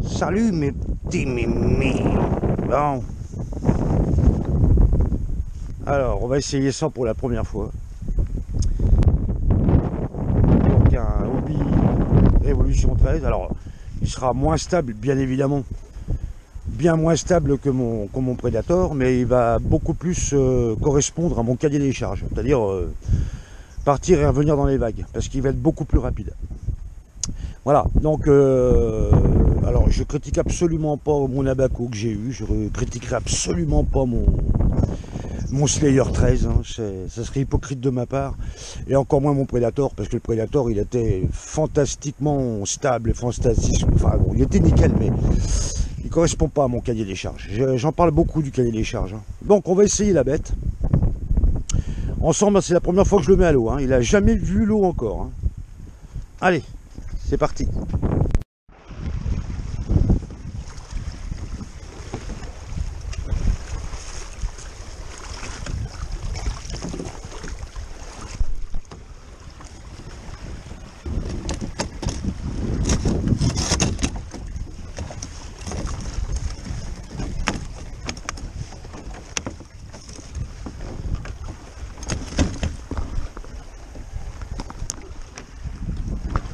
Salut mes petits mémés. Bon. Alors, on va essayer ça pour la première fois. Donc un Hobie Evolution 13. Alors, il sera moins stable, bien évidemment. Bien moins stable que mon Predator, mais il va beaucoup plus correspondre à mon cahier des charges. C'est-à-dire partir et revenir dans les vagues, parce qu'il va être beaucoup plus rapide. Voilà, donc alors je critique absolument pas mon Abaco que j'ai eu, je critiquerai absolument pas mon Slayer 13, hein. Ça serait hypocrite de ma part, et encore moins mon Predator, parce que le Predator il était fantastiquement stable, enfin bon, il était nickel, mais il correspond pas à mon cahier des charges. J'en parle beaucoup du cahier des charges, hein. Donc on va essayer la bête. Ensemble, c'est la première fois que je le mets à l'eau, hein. Il a jamais vu l'eau encore, hein. Allez, c'est parti.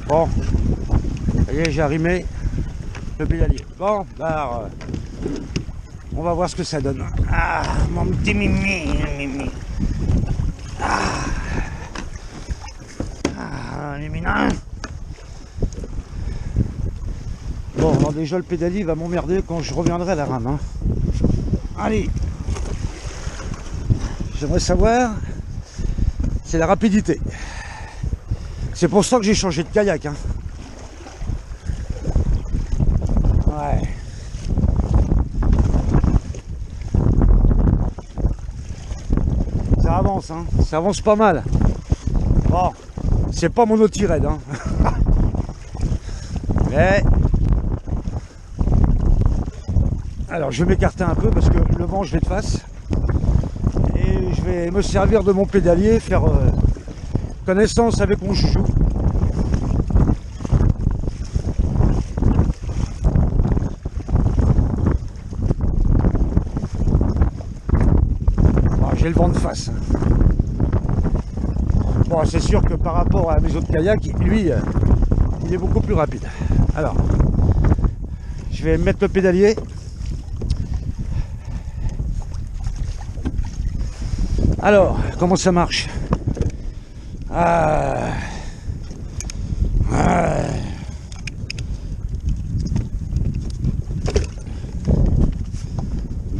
Bon, ça y est, j'ai arrimé le pédalier. Bon, bah, on va voir ce que ça donne. Ah, mon petit mimi. Ah, les minins. Bon, alors déjà, le pédalier va m'emmerder quand je reviendrai à la rame, hein. Allez. J'aimerais savoir, c'est la rapidité. C'est pour ça que j'ai changé de kayak, hein. Ouais. Ça avance, hein. Ça avance pas mal. Bon, c'est pas mon Nautilus, hein. Mais... alors, je vais m'écarter un peu parce que le vent, je vais de face. Et je vais me servir de mon pédalier, faire... connaissance avec mon chouchou. J'ai le vent de face. Bon, c'est sûr que par rapport à mes autres kayaks, lui, il est beaucoup plus rapide. Alors, je vais mettre le pédalier. Alors, comment ça marche ?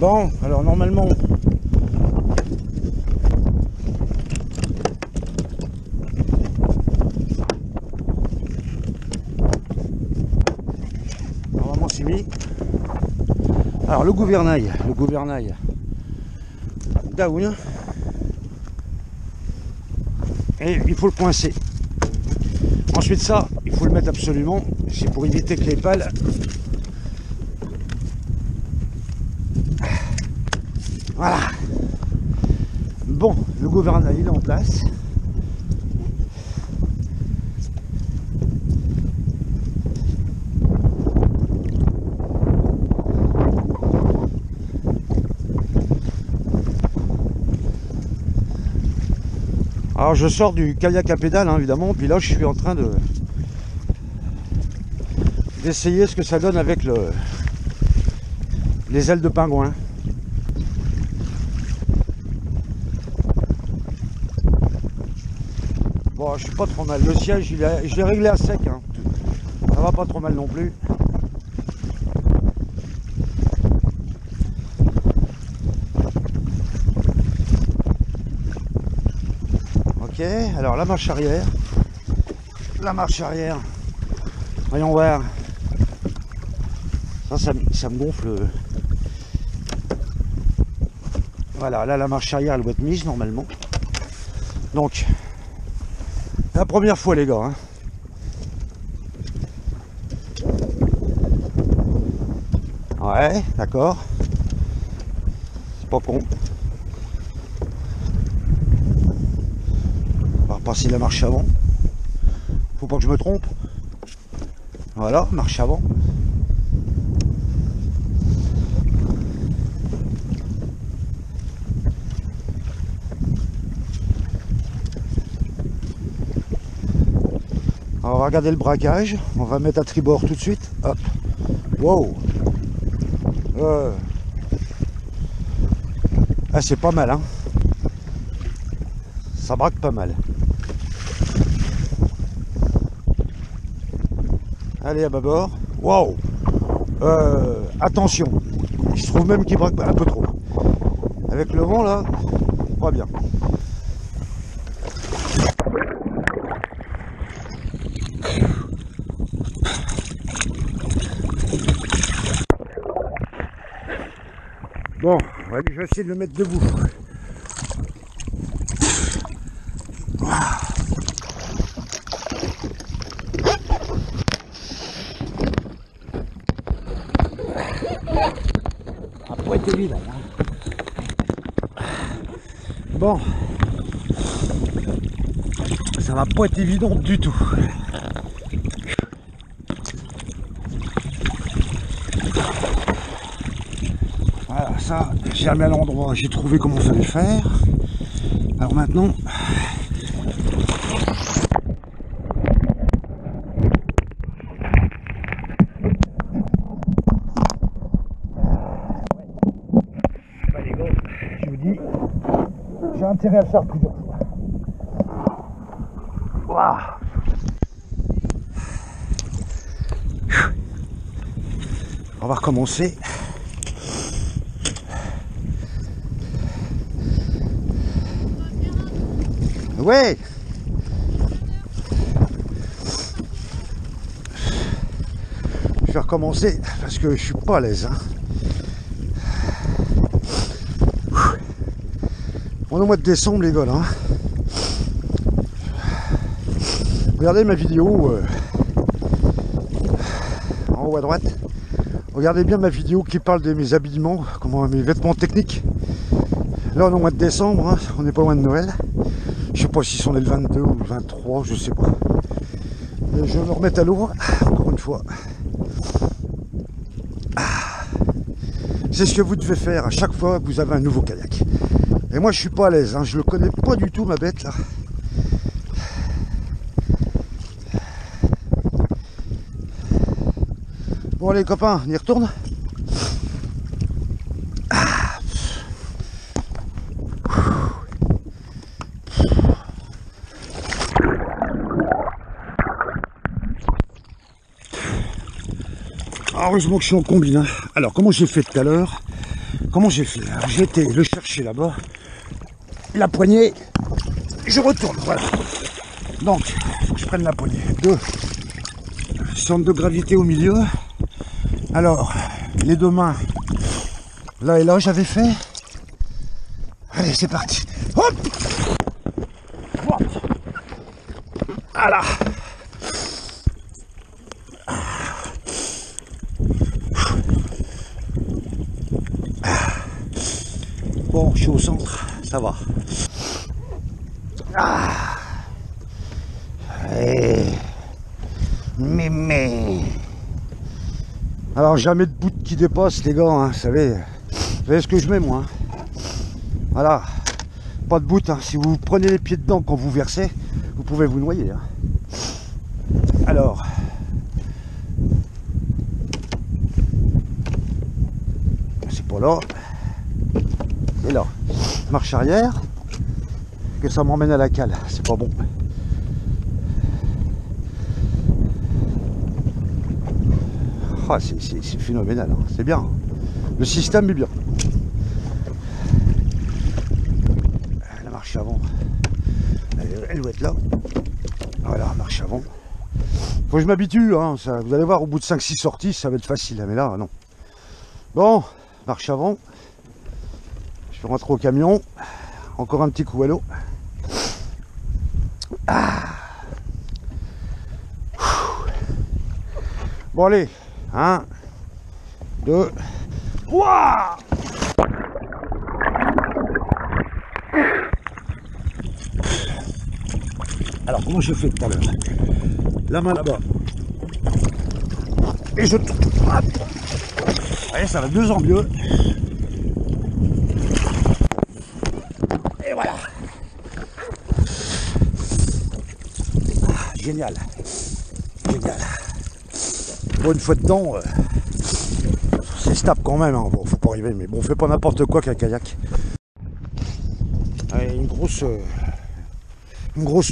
Bon, alors normalement, c'est mis. Alors le gouvernail down. Et il faut le coincer. Ensuite ça, il faut le mettre absolument, c'est pour éviter que les pales voilà. Bon, le gouvernail il est en place. Alors je sors du kayak à pédale, hein, évidemment, puis là je suis en train d'essayer ce que ça donne avec les ailes de pingouin. Bon, je suis pas trop mal. Le siège, je l'ai réglé à sec, hein. Ça va pas trop mal non plus. Ok, alors la marche arrière. Voyons voir. Ça me gonfle. Voilà, là la marche arrière elle doit être mise normalement. Donc, la première fois les gars, hein. Ouais, d'accord. C'est pas con. On va repasser la marche avant. Faut pas que je me trompe. Voilà, marche avant. Alors, on va regarder le braquage. On va mettre à tribord tout de suite. Hop. Wow. Ah, c'est pas mal, hein. Ça braque pas mal. Allez, à bâbord. Wow. Attention. Je trouve même qu'il braque un peu trop. Avec le vent, là, pas bien. Bon, allez, je vais essayer de le mettre debout. Ça va pas être évident. Bon, ça va pas être évident du tout. Voilà, ça, j'ai remis à l'endroit, j'ai trouvé comment ça allait faire. Alors maintenant, bah les gars, je vous dis, j'ai intérêt à le faire plusieurs fois. Waouh. On va recommencer. Ouais. Je vais recommencer parce que je suis pas à l'aise. Hein. On est au mois de décembre les gars là. Hein. Regardez ma vidéo en haut à droite. Regardez bien ma vidéo qui parle de mes habillements, comment mes vêtements techniques. Là on est au mois de décembre, hein. On n'est pas loin de Noël. Je sais pas si c'en est le 22 ou le 23, je sais pas. Et je vais me remettre à l'eau, encore une fois. C'est ce que vous devez faire à chaque fois que vous avez un nouveau kayak. Et moi je suis pas à l'aise, hein. Je le connais pas du tout ma bête là. Bon les copains, on y retourne. Heureusement que je suis en combine. Hein. Alors comment j'ai fait tout à l'heure? Comment j'ai fait? J'ai été le chercher là-bas. La poignée. Je retourne, voilà. Donc, faut que je prenne la poignée. Deux. Centre de gravité au milieu. Alors, les deux mains. Là et là, j'avais fait. Allez, c'est parti. Hop! Hop! Voilà. Bon, je suis au centre, ça va. Ah. Mais. Alors, jamais de bout qui dépasse, les gars, hein, vous savez ce que je mets, moi. Hein. Voilà. Pas de bout, hein. Si vous prenez les pieds dedans quand vous versez, vous pouvez vous noyer. Hein. Alors. C'est pas là. Et là, marche arrière, que ça m'emmène à la cale, c'est pas bon. Ah, c'est phénoménal, hein. C'est bien. Le système est bien. La marche avant, elle doit être là. Voilà, marche avant. Faut que je m'habitue, hein. Ça, vous allez voir, au bout de 5-6 sorties, ça va être facile, mais là, non. Bon, marche avant. Je vais rentrer au camion. Encore un petit coup à l'eau. Ah. Bon allez. 1, 2. Ouah. Alors comment je fais tout à l'heure? La main là-bas. Et je tourne. Allez, ça va de mieux en mieux. Et voilà. Ah, génial. Bon, une fois dedans, c'est stable quand même, hein. Bon, faut pas arriver, mais bon, on fait pas n'importe quoi qu'un kayak. Allez, une grosse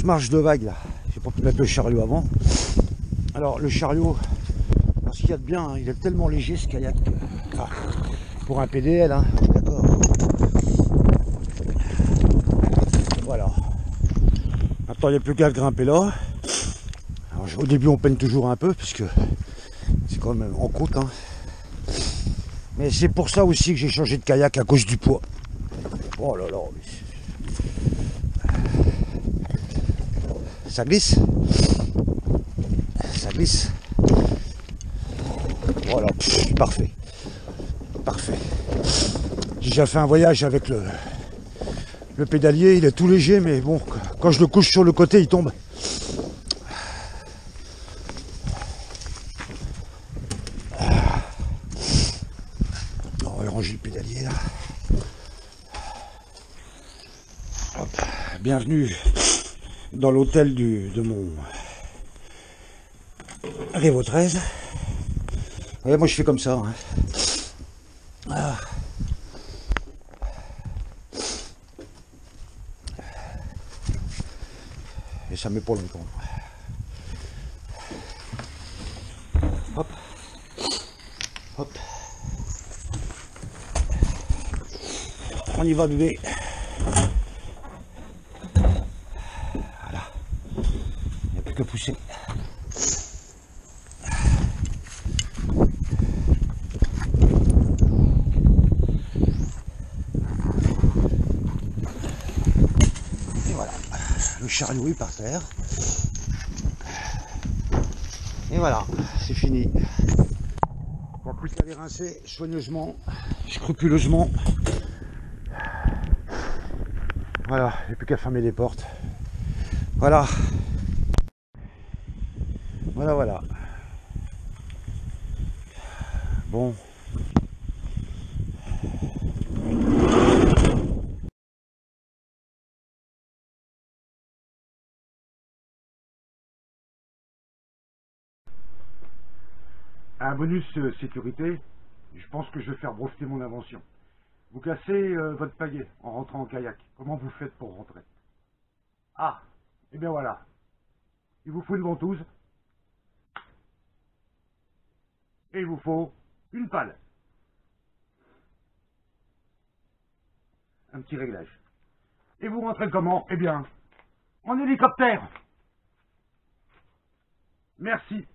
marche de vague là. J'ai pas pu mettre le chariot avant. Alors le chariot, ce qu'il y a de bien, hein, il est tellement léger ce kayak. Enfin, pour un PDL, hein, d'accord. Voilà. Maintenant il n'y a plus qu'à grimper là. Alors, au début on peine toujours un peu puisque c'est quand même en côte. Hein. Mais c'est pour ça aussi que j'ai changé de kayak à cause du poids. Oh là là. Ça glisse. Ça glisse. Voilà, parfait. Parfait. J'ai déjà fait un voyage avec le pédalier, il est tout léger, mais bon, quand je le couche sur le côté, il tombe. On va ranger le pédalier là. Hop. Bienvenue dans l'hôtel de mon Revo 13. Ouais, moi je fais comme ça. Hein. Ah. Et ça met pas longtemps. Hop. Hop. On y va bébé. Voilà. Il n'y a plus que pousser. Le chariot est par terre. Et voilà, c'est fini. Bon, plus qu'à les rincer soigneusement, scrupuleusement. Voilà, il n'y a plus qu'à fermer les portes. Voilà. Voilà. Bon. Un bonus sécurité, je pense que je vais faire breveter mon invention. Vous cassez votre pagaie en rentrant en kayak. Comment vous faites pour rentrer? Ah, et bien voilà. Il vous faut une ventouse. Et il vous faut une pale. Un petit réglage. Et vous rentrez comment? Eh bien, en hélicoptère. Merci.